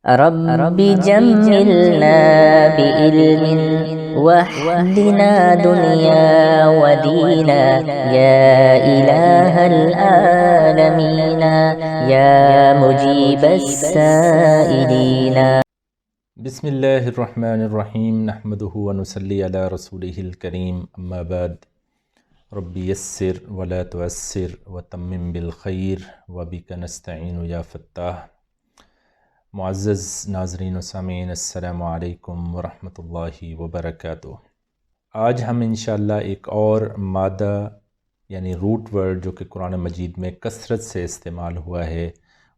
رب جملنا بعلم واهدنا دنيا ودينا يا إله العالمين يا مجيب السائلين. بسم اللہ الرحمن الرحیم نحمدہ ونصلی علی رسولہ الکریم اما بعد رب یسر ولا تعسر وتمم بالخیر وبک نستعین یا فتاح. معزز ناظرین و سامعین، السلام علیکم ورحمۃ اللہ وبرکاتہ. آج ہم انشاءاللہ ایک اور مادہ یعنی روٹ ورڈ جو کہ قرآن مجید میں کثرت سے استعمال ہوا ہے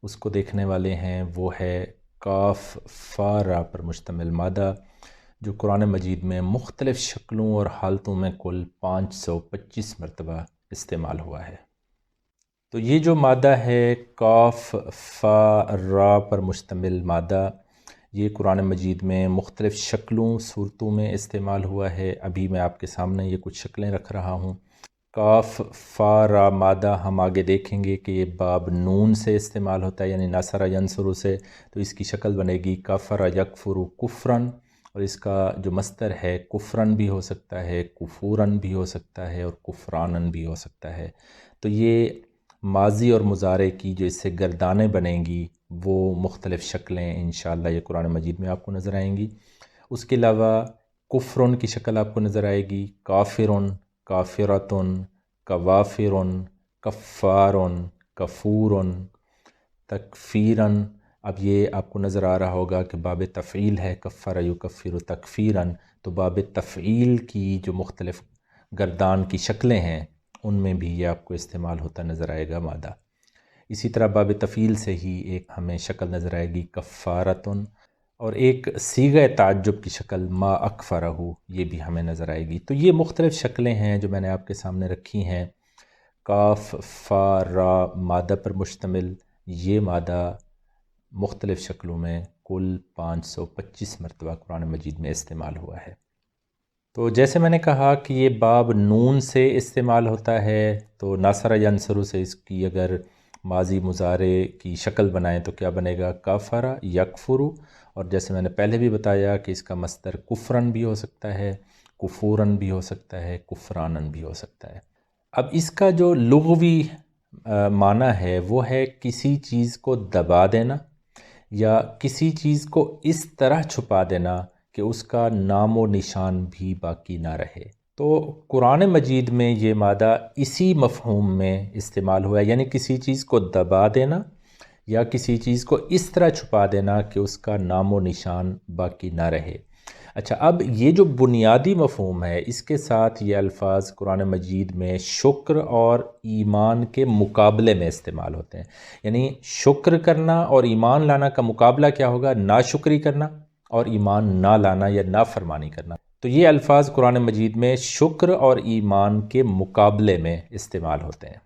اس کو دیکھنے والے ہیں. وہ ہے کاف فا را پر مشتمل مادہ جو قرآن مجید میں مختلف شکلوں اور حالتوں میں کل 525 مرتبہ استعمال ہوا ہے. تو یہ جو مادہ ہے کاف فا را پر مشتمل مادہ، یہ قرآن مجید میں مختلف شکلوں صورتوں میں استعمال ہوا ہے. ابھی میں آپ کے سامنے یہ کچھ شکلیں رکھ رہا ہوں. کاف فا را مادہ ہم آگے دیکھیں گے کہ یہ باب نون سے استعمال ہوتا ہے، یعنی نصر ینصر سے، تو اس کی شکل بنے گی کفر یکفر کفرن، اور اس کا جو مصدر ہے کفرن بھی ہو سکتا ہے، کفورن بھی ہو سکتا ہے، اور کفرانن بھی ہو سکتا ہے. تو یہ ماضی اور مضارع کی جو اس سے گردانیں بنیں گی وہ مختلف شکلیں انشاءاللہ یہ قرآن مجید میں آپ کو نظر آئیں گی. اس کے علاوہ کفرن کی شکل آپ کو نظر آئے گی، کافرن، کافرتن، کوافرن، کفارن، کفورن، تکفیرن. اب یہ آپ کو نظر آ رہا ہوگا کہ باب تفعیل ہے، کفر یکفر تکفیرن، تو باب تفعیل کی جو مختلف گردان کی شکلیں ہیں ان میں بھی یہ آپ کو استعمال ہوتا نظر آئے گا مادہ. اسی طرح باب تفعیل سے ہی ایک ہمیں شکل نظر آئے گی کفارتن، اور ایک صیغہ تعجب کی شکل ما اکفرہ، یہ بھی ہمیں نظر آئے گی. تو یہ مختلف شکلیں ہیں جو میں نے آپ کے سامنے رکھی ہیں. کاف فا را مادہ پر مشتمل یہ مادہ مختلف شکلوں میں کل 525 مرتبہ قرآن مجید میں استعمال ہوا ہے. تو جیسے میں نے کہا کہ یہ باب نون سے استعمال ہوتا ہے، تو ناصر ینصر سے اس کی اگر ماضی مضارع کی شکل بنائیں تو کیا بنے گا کافر یکفر، اور جیسے میں نے پہلے بھی بتایا کہ اس کا مصدر کفرن بھی ہو سکتا ہے، کفورن بھی ہو سکتا ہے، کفرانن بھی ہو سکتا ہے. اب اس کا جو لغوی معنی ہے وہ ہے کسی چیز کو دبا دینا یا کسی چیز کو اس طرح چھپا دینا کہ اس کا نام و نشان بھی باقی نہ رہے. تو قرآن مجید میں یہ مادہ اسی مفہوم میں استعمال ہوا ہے، یعنی کسی چیز کو دبا دینا یا کسی چیز کو اس طرح چھپا دینا کہ اس کا نام و نشان باقی نہ رہے. اچھا، اب یہ جو بنیادی مفہوم ہے اس کے ساتھ یہ الفاظ قرآن مجید میں شکر اور ایمان کے مقابلے میں استعمال ہوتے ہیں. یعنی شکر کرنا اور ایمان لانا کا مقابلہ کیا ہوگا؟ ناشکری کرنا اور ایمان نہ لانا یا نافرمانی کرنا. تو یہ الفاظ قرآن مجید میں شکر اور ایمان کے مقابلے میں استعمال ہوتے ہیں.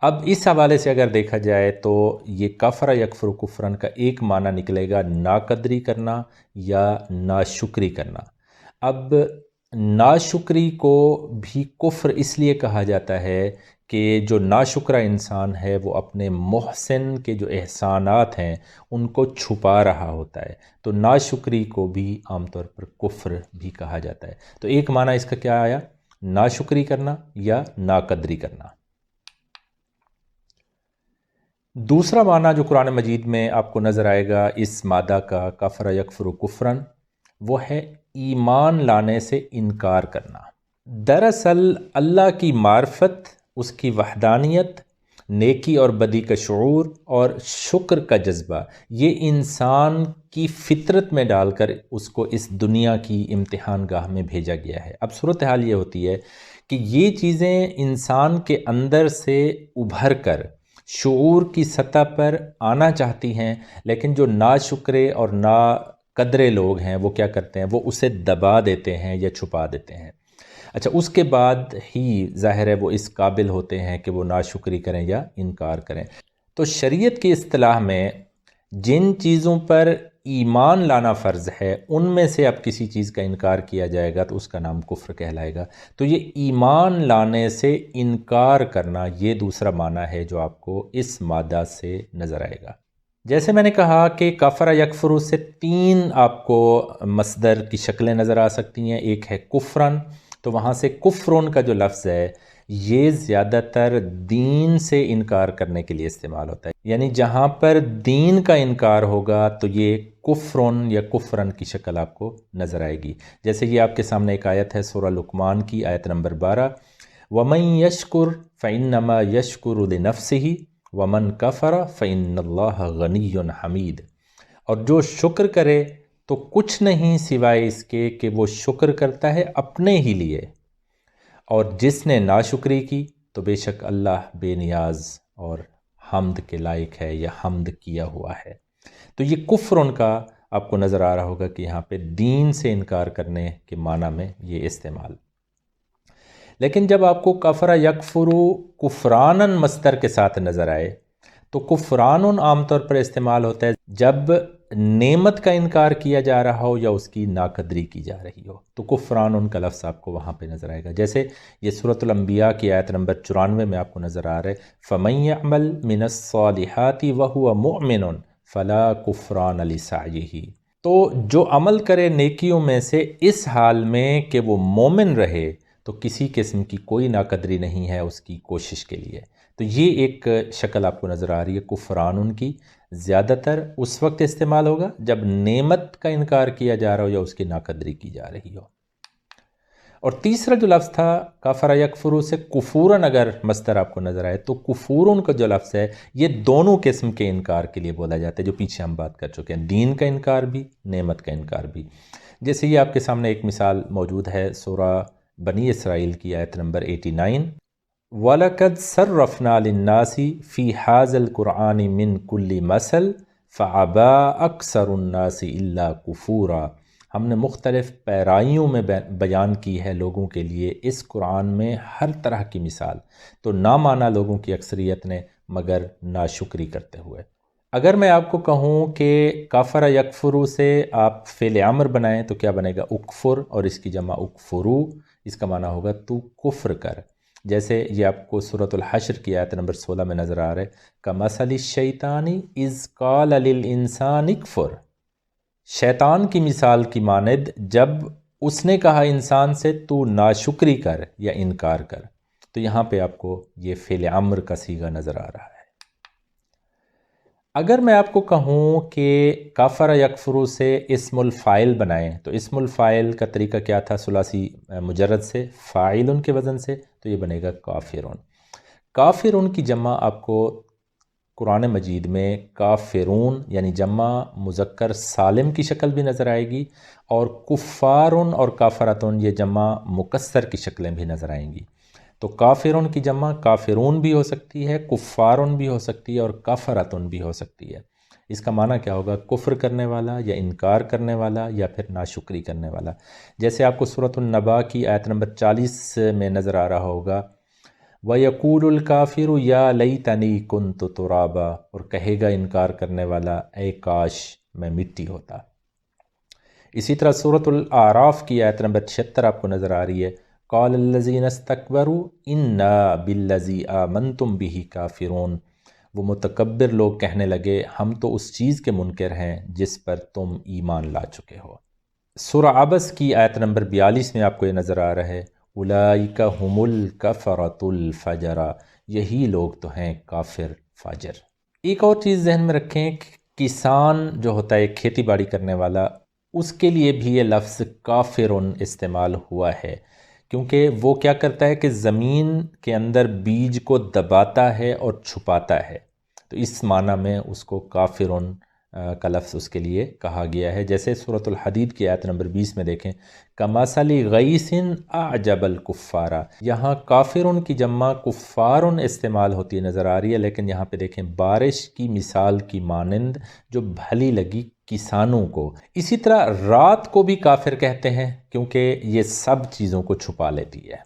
اب اس حوالے سے اگر دیکھا جائے تو یہ کفر یکفر کفرن کا ایک معنی نکلے گا ناقدری کرنا یا ناشکری کرنا. اب ناشکری کو بھی کفر اس لیے کہا جاتا ہے کہ جو ناشکرہ انسان ہے وہ اپنے محسن کے جو احسانات ہیں ان کو چھپا رہا ہوتا ہے. تو ناشکری کو بھی عام طور پر کفر بھی کہا جاتا ہے. تو ایک معنی اس کا کیا آیا؟ ناشکری کرنا یا ناقدری کرنا. دوسرا معنی جو قرآن مجید میں آپ کو نظر آئے گا اس مادہ کا کفر یکفر کفرن، وہ ہے ایمان لانے سے انکار کرنا. دراصل اللہ کی معرفت، اس کی وحدانیت، نیکی اور بدی کا شعور اور شکر کا جذبہ یہ انسان کی فطرت میں ڈال کر اس کو اس دنیا کی امتحان گاہ میں بھیجا گیا ہے. اب صورتحال یہ ہوتی ہے کہ یہ چیزیں انسان کے اندر سے ابھر کر شعور کی سطح پر آنا چاہتی ہیں، لیکن جو ناشکرے اور ناقدرے لوگ ہیں وہ کیا کرتے ہیں؟ وہ اسے دبا دیتے ہیں یا چھپا دیتے ہیں. اچھا، اس کے بعد ہی ظاہر ہے وہ اس قابل ہوتے ہیں کہ وہ ناشکری کریں یا انکار کریں. تو شریعت کی اصطلاح میں جن چیزوں پر ایمان لانا فرض ہے ان میں سے اب کسی چیز کا انکار کیا جائے گا تو اس کا نام کفر کہلائے گا. تو یہ ایمان لانے سے انکار کرنا یہ دوسرا معنی ہے جو آپ کو اس مادہ سے نظر آئے گا. جیسے میں نے کہا کہ کفر یکفر سے 3 آپ کو مصدر کی شکلیں نظر آ سکتی ہیں. ایک ہے کفرن، تو وہاں سے کفرن کا جو لفظ ہے یہ زیادہ تر دین سے انکار کرنے کے لیے استعمال ہوتا ہے. یعنی جہاں پر دین کا انکار ہوگا تو یہ کفرن یا کفرن کی شکل آپ کو نظر آئے گی. جیسے یہ آپ کے سامنے ایک آیت ہے سورہ لقمان کی آیت نمبر 12، وَمَن يَشْكُرْ فَإِنَّمَا يَشْكُرُ لِنَفْسِهِ وَمَن كَفَرَ فَإِنَّ اللَّهَ غَنِيٌّ حَمِيدٌ. اور جو شکر کرے تو کچھ نہیں سوائے اس کے کہ وہ شکر کرتا ہے اپنے ہی لیے، اور جس نے ناشکری کی تو بے شک اللہ بے نیاز اور حمد کے لائق ہے یا حمد کیا ہوا ہے. تو یہ کفر ان کا آپ کو نظر آ رہا ہوگا کہ یہاں پہ دین سے انکار کرنے کے معنی میں یہ استعمال. لیکن جب آپ کو کفر یکفرو کفرانن مصدر کے ساتھ نظر آئے تو کفرانن عام طور پر استعمال ہوتا ہے جب نعمت کا انکار کیا جا رہا ہو یا اس کی ناقدری کی جا رہی ہو، تو کفرانن کا لفظ آپ کو وہاں پہ نظر آئے گا. جیسے یہ سورۃ الانبیاء کی آیت نمبر 94 میں آپ کو نظر آ رہا ہے فَمَن يَعْمَلْ مِنَ الصَّالِحَاتِ وَهُوَ مُؤْمِنٌ فَلَا كُفْرَانَ لِسَعْيِهِ. تو جو عمل کرے نیکیوں میں سے اس حال میں کہ وہ مومن رہے تو کسی قسم کی کوئی ناقدری نہیں ہے اس کی کوشش کے لیے. تو یہ ایک شکل آپ کو نظر آ رہی ہے کفران کی. زیادہ تر اس وقت استعمال ہوگا جب نعمت کا انکار کیا جا رہا ہو یا اس کی ناقدری کی جا رہی ہو. اور تیسرا جو لفظ تھا کفر یکفر سے کفورن اگر مصدر آپ کو نظر آئے تو کفورن کا جو لفظ ہے یہ دونوں قسم کے انکار کے لیے بولا جاتا ہے جو پیچھے ہم بات کر چکے ہیں، دین کا انکار بھی نعمت کا انکار بھی. جیسے یہ آپ کے سامنے ایک مثال موجود ہے سورہ بنی اسرائیل کی آیت نمبر 89، وَلَقَدْ صَرَّفْنَا لِلنَّاسِ فِي هَذَا الْقُرْآنِ مِنْ كُلِّ مَثَلٍ فَأَبَىٰ أَكْثَرُ النَّاسِ إِلَّا كُفُورًا. ہم نے مختلف پیرائیوں میں بیان کی ہے لوگوں کے لیے اس قرآن میں ہر طرح کی مثال، تو نہ مانا لوگوں کی اکثریت نے مگر ناشکری کرتے ہوئے. اگر میں آپ کو کہوں کہ کافر یکفرو سے آپ فعل امر بنائیں تو کیا بنے گا؟ اکفر، اور اس کی جمع اکفرو، اس کا معنی ہوگا تو کفر کر. جیسے یہ آپ کو سورۃ الحشر کی آیت نمبر 16 میں نظر آ رہا ہے کمثل الشیطان اذ قال للانسان اکفر. شیطان کی مثال کی مانند جب اس نے کہا انسان سے تو ناشکری کر یا انکار کر. تو یہاں پہ آپ کو یہ فعل امر کا صیغہ نظر آ رہا ہے. اگر میں آپ کو کہوں کہ کافر یکفرو سے اسم الفاعل بنائیں تو اسم الفاعل کا طریقہ کیا تھا؟ ثلاثی مجرد سے فاعل کے وزن سے، تو یہ بنے گا کافرون. کافرون کی جمع آپ کو قرآن مجید میں کافرون یعنی جمع مذکر سالم کی شکل بھی نظر آئے گی، اور کفارون اور کافرتون یہ جمع مکسر کی شکلیں بھی نظر آئیں گی. تو کافرون کی جمع کافرون بھی ہو سکتی ہے، کفارون بھی ہو سکتی ہے، اور کافرتون بھی ہو سکتی ہے. اس کا معنی کیا ہوگا؟ کفر کرنے والا یا انکار کرنے والا یا پھر ناشکری کرنے والا. جیسے آپ کو سورۃ النبا کی آیت نمبر 40 میں نظر آ رہا ہوگا وَيَقُولُ الْكَافِرُ يَا لَيْتَنِي كُنْتُ تُرَابًا، اور کہے گا انکار کرنے والا اے کاش میں مٹی ہوتا. اسی طرح سورۃ الاعراف کی آیت نمبر 76 آپ کو نظر آ رہی ہے قَالَ الَّذِينَ اسْتَكْبَرُوا إِنَّا بِالَّذِي آمَنْتُمْ بِهِ كَافِرُونَ. وہ متکبر لوگ کہنے لگے ہم تو اس چیز کے منکر ہیں جس پر تم ایمان لا چکے ہو. سورہ عبس کی آیت نمبر 42 میں آپ کو یہ نظر آ رہا ہے اولئک هم الکفرۃ الفجرہ، یہی لوگ تو ہیں کافر فاجر. ایک اور چیز ذہن میں رکھیں کہ کسان جو ہوتا ہے کھیتی باڑی کرنے والا، اس کے لیے بھی یہ لفظ کافرن استعمال ہوا ہے، کیونکہ وہ کیا کرتا ہے کہ زمین کے اندر بیج کو دباتا ہے اور چھپاتا ہے. تو اس معنی میں اس کو کافرن کا لفظ اس کے لیے کہا گیا ہے. جیسے سورۃ الحدید کی آیت نمبر 20 میں دیکھیں کمثل غیث اعجب الکفار. یہاں کافرن کی جمع کفارن استعمال ہوتی نظر آ رہی ہے، لیکن یہاں پہ دیکھیں بارش کی مثال کی مانند جو بھلی لگی کسانوں کو. اسی طرح رات کو بھی کافر کہتے ہیں کیونکہ یہ سب چیزوں کو چھپا لیتی ہے.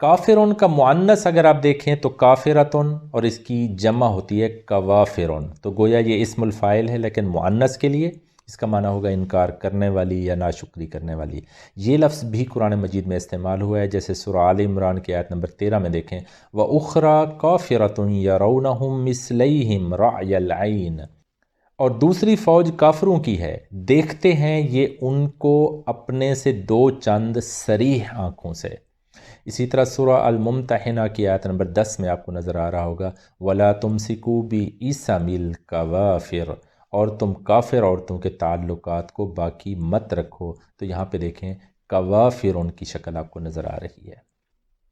کافرون کا مؤنث اگر آپ دیکھیں تو کافرتن، اور اس کی جمع ہوتی ہے کوافرون. تو گویا یہ اسم الفاعل ہے لیکن مؤنث کے لیے اس کا معنی ہوگا انکار کرنے والی یا ناشکری کرنے والی. یہ لفظ بھی قرآن مجید میں استعمال ہوا ہے. جیسے سورہ آل عمران کی آیت نمبر 13 میں دیکھیں وَأُخْرَى كَافِرَةٌ يَرَوْنَهُمْ مِثْلَيْهِمْ رَعْيَ الْعَيْنِ. اور دوسری فوج کافروں کی ہے، دیکھتے ہیں یہ ان کو اپنے سے دو چند صریح آنکھوں سے۔ اسی طرح سورہ الممتحنہ کی آیت نمبر 10 میں آپ کو نظر آ رہا ہوگا وَلَا تُمْسِكُوا بِإِثَمِ الْكَوَافِرِ، اور تم کافر عورتوں کے تعلقات کو باقی مت رکھو۔ تو یہاں پہ دیکھیں کوافر ان کی شکل آپ کو نظر آ رہی ہے۔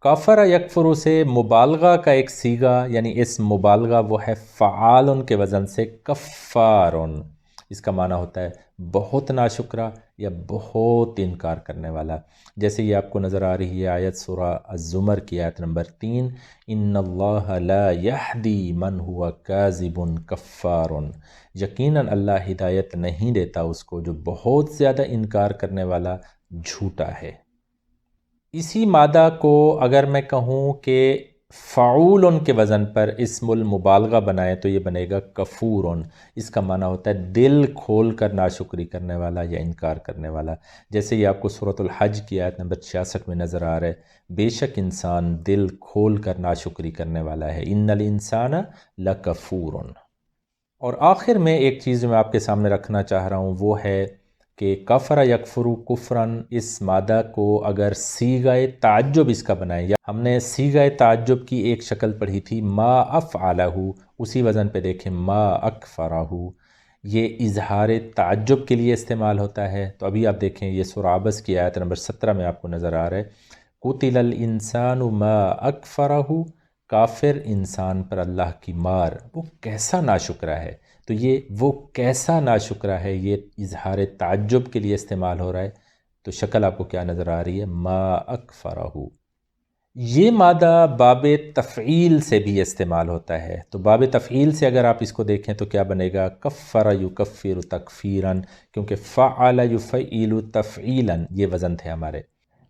کافر یکفر سے مبالغہ کا ایک صیغہ، یعنی اس مبالغہ وہ ہے فعال کے وزن سے کفارن، اس کا معنی ہوتا ہے بہت ناشکرہ یا بہت انکار کرنے والا۔ جیسے یہ آپ کو نظر آ رہی ہے آیت سورہ الزمر کی آیت نمبر 3، ان اللہ لا یہدی من ہوا کاذب کفار، یقیناً اللہ ہدایت نہیں دیتا اس کو جو بہت زیادہ انکار کرنے والا جھوٹا ہے۔ اسی مادہ کو اگر میں کہوں کہ فعول کے وزن پر اسم المبالغہ بنائے تو یہ بنے گا کفور، اس کا معنی ہوتا ہے دل کھول کر ناشکری کرنے والا یا انکار کرنے والا۔ جیسے یہ آپ کو سورۃ الحج کی آیت نمبر 66 میں نظر آ رہا ہے، بے شک انسان دل کھول کر ناشکری کرنے والا ہے، ان الانسان لکفور۔ اور آخر میں ایک چیز جو میں آپ کے سامنے رکھنا چاہ رہا ہوں وہ ہے کہ کفر یکفر کفرن، اس مادہ کو اگر صیغہ تعجب اس کا بنائیں، یا ہم نے صیغہ تعجب کی ایک شکل پڑھی تھی ما افعلہ، اسی وزن پہ دیکھیں ما اکفرہ، یہ اظہار تعجب کے لیے استعمال ہوتا ہے۔ تو ابھی آپ دیکھیں یہ سورہ عبس کی آیت نمبر 17 میں آپ کو نظر آ رہا ہے قتل الانسان ما اکفرہ، کافر انسان پر اللہ کی مار، وہ کیسا ناشکرہ ہے۔ تو یہ وہ کیسا ناشکرہ ہے یہ اظہار تعجب کے لیے استعمال ہو رہا ہے۔ تو شکل آپ کو کیا نظر آ رہی ہے ما اکفرہ۔ یہ مادہ باب تفعیل سے بھی استعمال ہوتا ہے۔ تو باب تفعیل سے اگر آپ اس کو دیکھیں تو کیا بنے گا کفر یکفر تکفیرا، کیونکہ فعل یفعل تفعیلا یہ وزن تھے ہمارے۔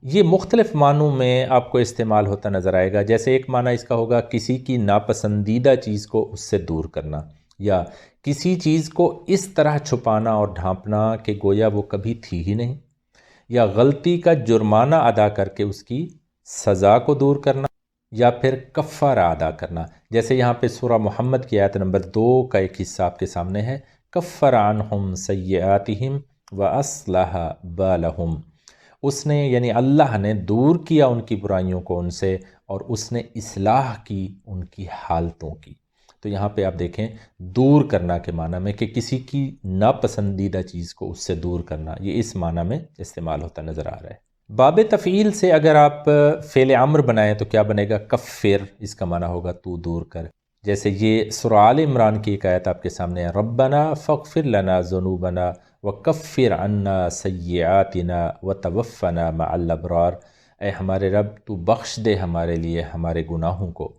یہ مختلف معنوں میں آپ کو استعمال ہوتا نظر آئے گا۔ جیسے ایک معنی اس کا ہوگا کسی کی ناپسندیدہ چیز کو اس سے دور کرنا، یا کسی چیز کو اس طرح چھپانا اور ڈھانپنا کہ گویا وہ کبھی تھی ہی نہیں، یا غلطی کا جرمانہ ادا کر کے اس کی سزا کو دور کرنا، یا پھر کفارہ ادا کرنا۔ جیسے یہاں پہ سورہ محمد کی آیت نمبر 2 کا ایک حصہ آپ کے سامنے ہے کفر عنہم سیئاتہم واصلح بالہم، اس نے یعنی اللہ نے دور کیا ان کی برائیوں کو ان سے، اور اس نے اصلاح کی ان کی حالتوں کی۔ تو یہاں پہ آپ دیکھیں دور کرنا کے معنی میں کہ کسی کی ناپسندیدہ چیز کو اس سے دور کرنا، یہ اس معنی میں استعمال ہوتا نظر آ رہا ہے۔ باب تفعیل سے اگر آپ فعل امر بنائیں تو کیا بنے گا کفر، اس کا معنی ہوگا تو دور کر۔ جیسے یہ سورہ آل عمران کی ایک آیت آپ کے سامنے ہے ربنا فاغفر لنا ذنوبنا وکفر عنا سیئاتنا وتوفنا مع الابرار، اے ہمارے رب تو بخش دے ہمارے لیے ہمارے گناہوں کو،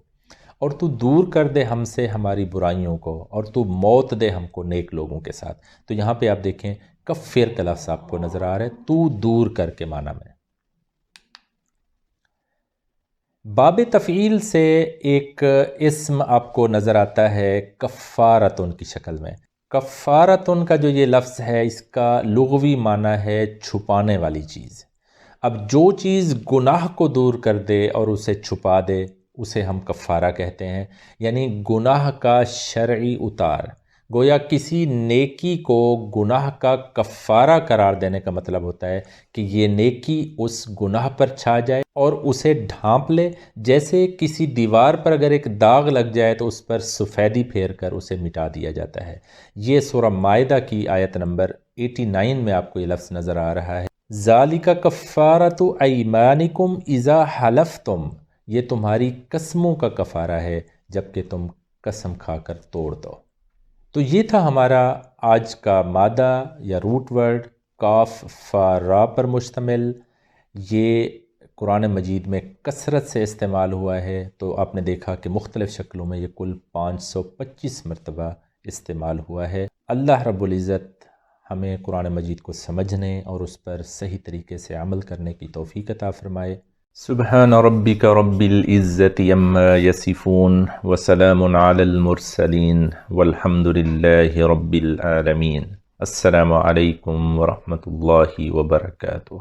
اور تو دور کر دے ہم سے ہماری برائیوں کو، اور تو موت دے ہم کو نیک لوگوں کے ساتھ۔ تو یہاں پہ آپ دیکھیں کفر کا لفظ آپ کو نظر آ رہا ہے تو دور کر کے معنی میں۔ باب تفعیل سے ایک اسم آپ کو نظر آتا ہے کفارتن کی شکل میں۔ کفارتن کا جو یہ لفظ ہے اس کا لغوی معنی ہے چھپانے والی چیز۔ اب جو چیز گناہ کو دور کر دے اور اسے چھپا دے اسے ہم کفارہ کہتے ہیں، یعنی گناہ کا شرعی اتار۔ گویا کسی نیکی کو گناہ کا کفارہ قرار دینے کا مطلب ہوتا ہے کہ یہ نیکی اس گناہ پر چھا جائے اور اسے ڈھانپ لے، جیسے کسی دیوار پر اگر ایک داغ لگ جائے تو اس پر سفیدی پھیر کر اسے مٹا دیا جاتا ہے۔ یہ سورہ مائدہ کی آیت نمبر 89 میں آپ کو یہ لفظ نظر آ رہا ہے ذالک کفارۃ ایمانکم اذا حلفتم، یہ تمہاری قسموں کا کفارہ ہے جب کہ تم قسم کھا کر توڑ دو۔ تو یہ تھا ہمارا آج کا مادہ یا روٹ ورڈ کاف فا را پر مشتمل۔ یہ قرآن مجید میں کثرت سے استعمال ہوا ہے، تو آپ نے دیکھا کہ مختلف شکلوں میں یہ کل 525 مرتبہ استعمال ہوا ہے۔ اللہ رب العزت ہمیں قرآن مجید کو سمجھنے اور اس پر صحیح طریقے سے عمل کرنے کی توفیق عطا فرمائے۔ سبحان ربک رب العزت عما یصفون وسلام علی المرسلین والحمد للہ رب العالمین۔ السلام علیکم ورحمۃ اللہ وبرکاتہ۔